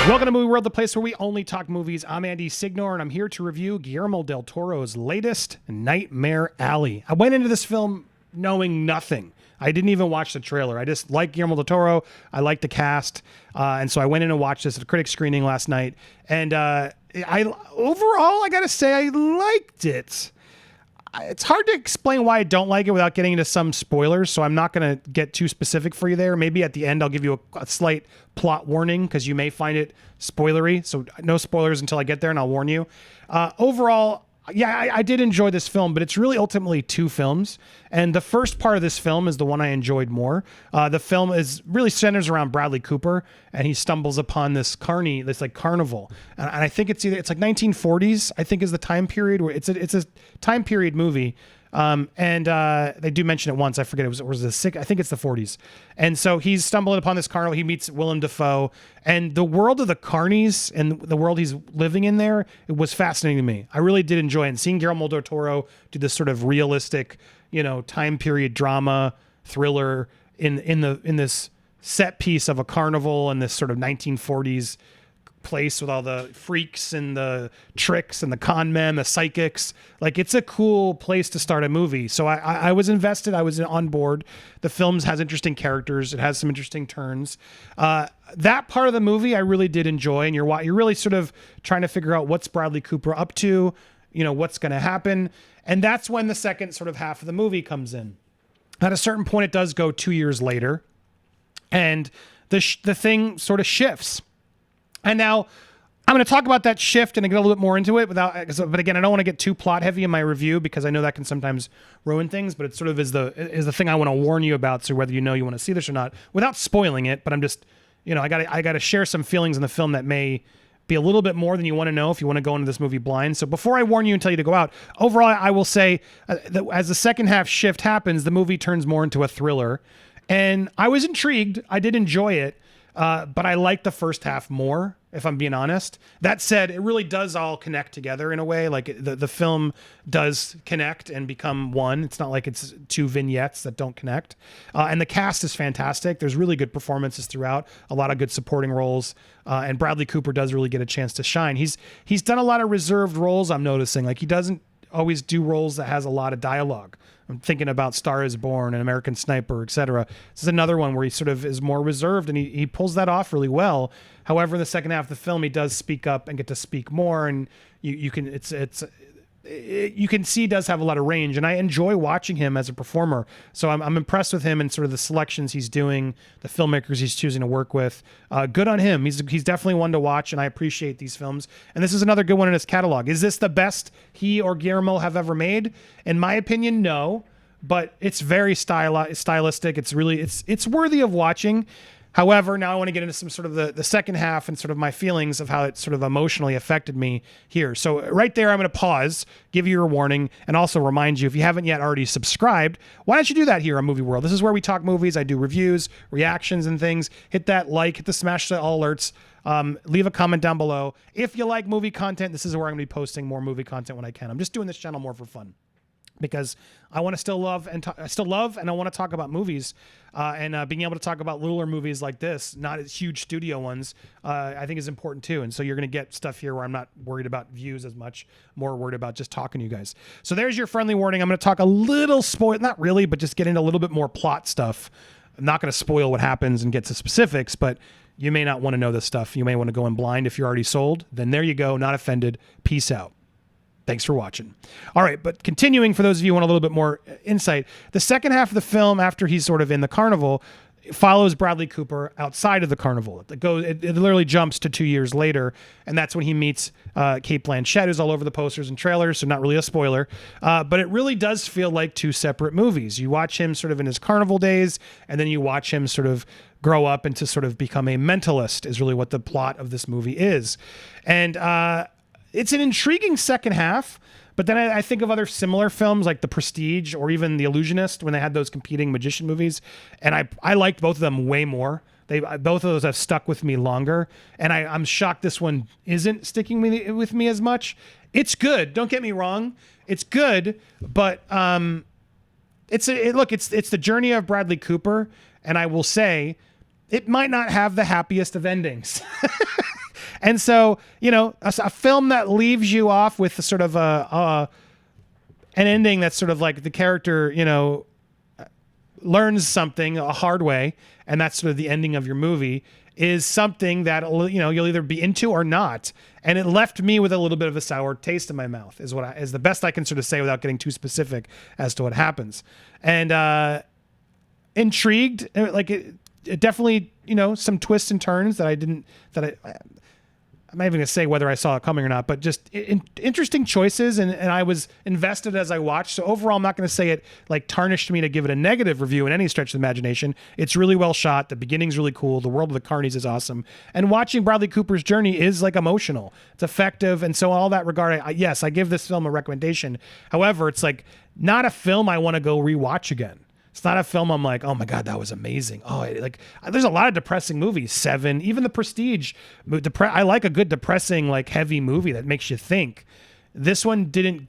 Welcome to Movie World, the place where we only talk movies. I'm Andy Signor, and I'm here to review Guillermo del Toro's latest, Nightmare Alley. I went into this film knowing nothing. I didn't even watch the trailer. I just like Guillermo del Toro. I like the cast. And so I went in and watched this at a critic screening last night. And overall, I got to say, I liked it. It's hard to explain why I don't like it without getting into some spoilers, so I'm not going to get too specific for you there. Maybe at the end I'll give you a slight plot warning because you may find it spoilery, so no spoilers until I get there, and I'll warn you. Overall, yeah, I did enjoy this film, but it's really ultimately two films, and the first part of this film is the one I enjoyed more. The film really centers around Bradley Cooper, and he stumbles upon this carnival, and I think it's like 1940s. I think is the time period where it's a time period movie. And they do mention it once. I forget I think it's the 40s. And so he's stumbling upon this carnival. He meets Willem Dafoe, and the world of the Carnies and the world he's living in there, it was fascinating to me. I really did enjoy it. And seeing Guillermo del Toro do this sort of realistic, time period drama thriller in this set piece of a carnival in this sort of 1940s place with all the freaks and the tricks and the con men, the psychics. Like, it's a cool place to start a movie. So I was invested. I was on board. The film has interesting characters. It has some interesting turns. That part of the movie I really did enjoy. And you're really sort of trying to figure out what's Bradley Cooper up to, what's going to happen. And that's when the second sort of half of the movie comes in. At a certain point, it does go 2 years later, and the thing sort of shifts. And now I'm going to talk about that shift and get a little bit more into it but again, I don't want to get too plot heavy in my review because I know that can sometimes ruin things, but it sort of is the thing I want to warn you about. So whether you want to see this or not, without spoiling it, but I'm just, I got to share some feelings in the film that may be a little bit more than you want to know if you want to go into this movie blind. So before I warn you and tell you to go out, overall, I will say that as the second half shift happens, the movie turns more into a thriller, and I was intrigued. I did enjoy it. But I like the first half more, if I'm being honest. That said, it really does all connect together in a way. Like the film does connect and become one. It's not like it's two vignettes that don't connect. And the cast is fantastic. There's really good performances throughout, a lot of good supporting roles. And Bradley Cooper does really get a chance to shine. He's done a lot of reserved roles, I'm noticing. Like, he doesn't always do roles that has a lot of dialogue. I'm thinking about Star is Born and American Sniper, etc. This is another one where he sort of is more reserved, and he pulls that off really well. However, in the second half of the film, he does speak up and get to speak more, and you can see he does have a lot of range, and I enjoy watching him as a performer. So I'm impressed with him and sort of the selections he's doing, the filmmakers he's choosing to work with. Good on him. He's definitely one to watch, and I appreciate these films. And this is another good one in his catalog. Is this the best he or Guillermo have ever made? In my opinion, no. But it's very stylistic. It's really it's worthy of watching. However, now I want to get into some sort of the second half and sort of my feelings of how it sort of emotionally affected me here. So right there, I'm going to pause, give you your warning, and also remind you, if you haven't yet already subscribed, why don't you do that here on Movie World? This is where we talk movies. I do reviews, reactions, and things. Hit that like, hit the smash the all alerts. Leave a comment down below. If you like movie content, this is where I'm going to be posting more movie content when I can. I'm just doing this channel more for fun, because I want to still love and I want to talk about movies, and being able to talk about littler movies like this, not as huge studio ones, I think is important too. And so you're going to get stuff here where I'm not worried about views as much, more worried about just talking to you guys. So there's your friendly warning. I'm going to talk a little not really, but just get into a little bit more plot stuff. I'm not going to spoil what happens and get to specifics, but you may not want to know this stuff. You may want to go in blind. If you're already sold, then there you go. Not offended. Peace out. Thanks for watching. All right, but continuing, for those of you who want a little bit more insight, the second half of the film, after he's sort of in the carnival, follows Bradley Cooper outside of the carnival. It literally jumps to 2 years later, and that's when he meets Cate Blanchett, who's all over the posters and trailers, so not really a spoiler. But it really does feel like two separate movies. You watch him sort of in his carnival days, and then you watch him sort of grow up into sort of become a mentalist, is really what the plot of this movie is. And it's an intriguing second half, but then I think of other similar films like The Prestige or even The Illusionist, when they had those competing magician movies, and I liked both of them way more. Both of those have stuck with me longer, and I'm shocked this one isn't sticking with me as much. It's good. Don't get me wrong. It's good, but it's the journey of Bradley Cooper, and I will say it might not have the happiest of endings. And so, a film that leaves you off with sort of an ending that's sort of like the character, learns something a hard way, and that's sort of the ending of your movie, is something that you'll either be into or not. And it left me with a little bit of a sour taste in my mouth, is the best I can sort of say without getting too specific as to what happens. And intrigued, like it definitely, some twists and turns that I'm not even gonna say whether I saw it coming or not, but just interesting choices, and I was invested as I watched. So overall, I'm not gonna say it like tarnished me to give it a negative review in any stretch of the imagination. It's really well shot. The beginning's really cool. The world of the Carnies is awesome, and watching Bradley Cooper's journey is like emotional. It's effective, and so all that regard, yes, I give this film a recommendation. However, it's like not a film I want to go rewatch again. It's not a film I'm like, oh my God, that was amazing. There's a lot of depressing movies. Seven, even The Prestige. I like a good depressing, like heavy movie that makes you think. This one didn't.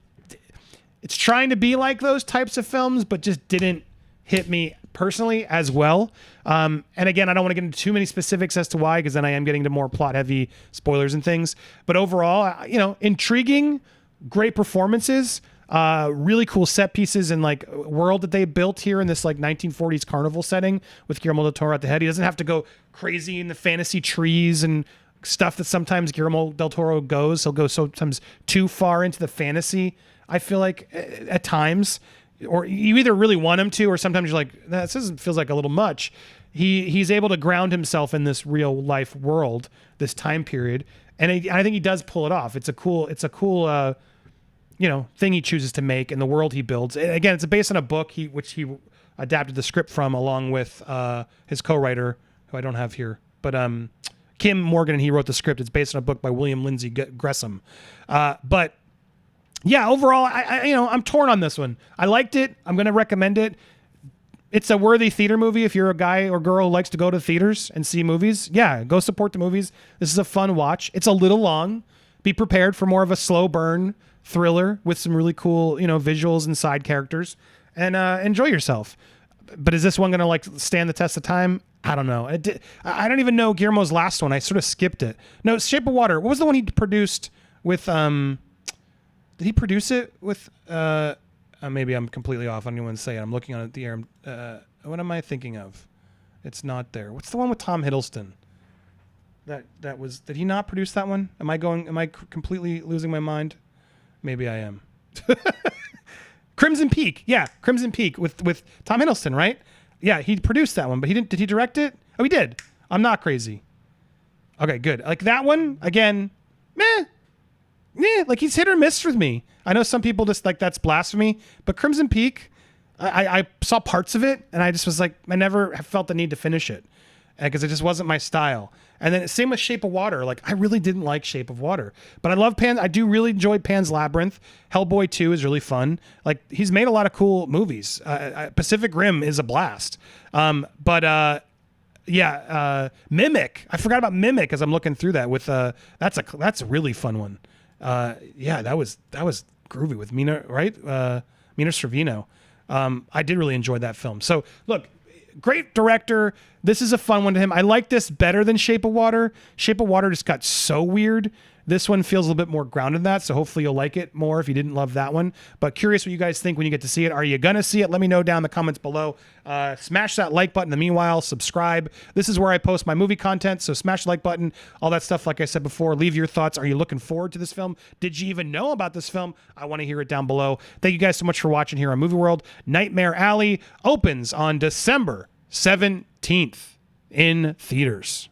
It's trying to be like those types of films, but just didn't hit me personally as well. And again, I don't want to get into too many specifics as to why, because then I am getting to more plot heavy spoilers and things. But overall, intriguing, great performances. Really cool set pieces and like world that they built here in this like 1940s carnival setting with Guillermo del Toro at the head. He doesn't have to go crazy in the fantasy trees and stuff that sometimes Guillermo del Toro goes. He'll go sometimes too far into the fantasy, I feel like, at times. Or you either really want him to, or sometimes you're like, this feels like a little much. He's able to ground himself in this real life world, this time period, and I think he does pull it off. It's a cool thing he chooses to make, and the world he builds. And again, it's based on a book which he adapted the script from, along with his co-writer, who I don't have here, but Kim Morgan, and he wrote the script. It's based on a book by William Lindsay Gresham. But yeah, overall, I'm torn on this one. I liked it. I'm going to recommend it. It's a worthy theater movie if you're a guy or girl who likes to go to theaters and see movies. Yeah, go support the movies. This is a fun watch. It's a little long. Be prepared for more of a slow burn thriller with some really cool, visuals and side characters, and enjoy yourself. But is this one going to like stand the test of time? I don't know. I don't even know Guillermo's last one. I sort of skipped it. No, it's Shape of Water. What was the one he produced with, did he produce it with, maybe I'm completely off. I don't even want to say it. I'm looking on the air. What am I thinking of? It's not there. What's the one with Tom Hiddleston? Did he not produce that one? Am I completely losing my mind? Maybe I am. Crimson Peak. Yeah, Crimson Peak with Tom Hiddleston, right? Yeah, he produced that one, but he didn't. Did he direct it? Oh, he did. I'm not crazy. Okay, good. Like that one, again, meh. Yeah, like he's hit or miss with me. I know some people just like that's blasphemy, but Crimson Peak, I saw parts of it, and I just was like, I never felt the need to finish it because it just wasn't my style. And then same with Shape of Water. Like I really didn't like Shape of Water, but I love I do really enjoy Pan's Labyrinth. Hellboy 2 is really fun. Like he's made a lot of cool movies. Pacific Rim is a blast. But Mimic. I forgot about Mimic as I'm looking through that with that's a really fun one. That was groovy with Mina, right? Mina Servino. I did really enjoy that film. So look, great director. This is a fun one to him. I like this better than Shape of Water. Shape of Water just got so weird. This one feels a little bit more grounded than that, so hopefully you'll like it more if you didn't love that one. But curious what you guys think when you get to see it. Are you going to see it? Let me know down in the comments below. Smash that like button. In the meanwhile, subscribe. This is where I post my movie content, so smash the like button, all that stuff like I said before. Leave your thoughts. Are you looking forward to this film? Did you even know about this film? I want to hear it down below. Thank you guys so much for watching here on Movie World. Nightmare Alley opens on December 17th in theaters.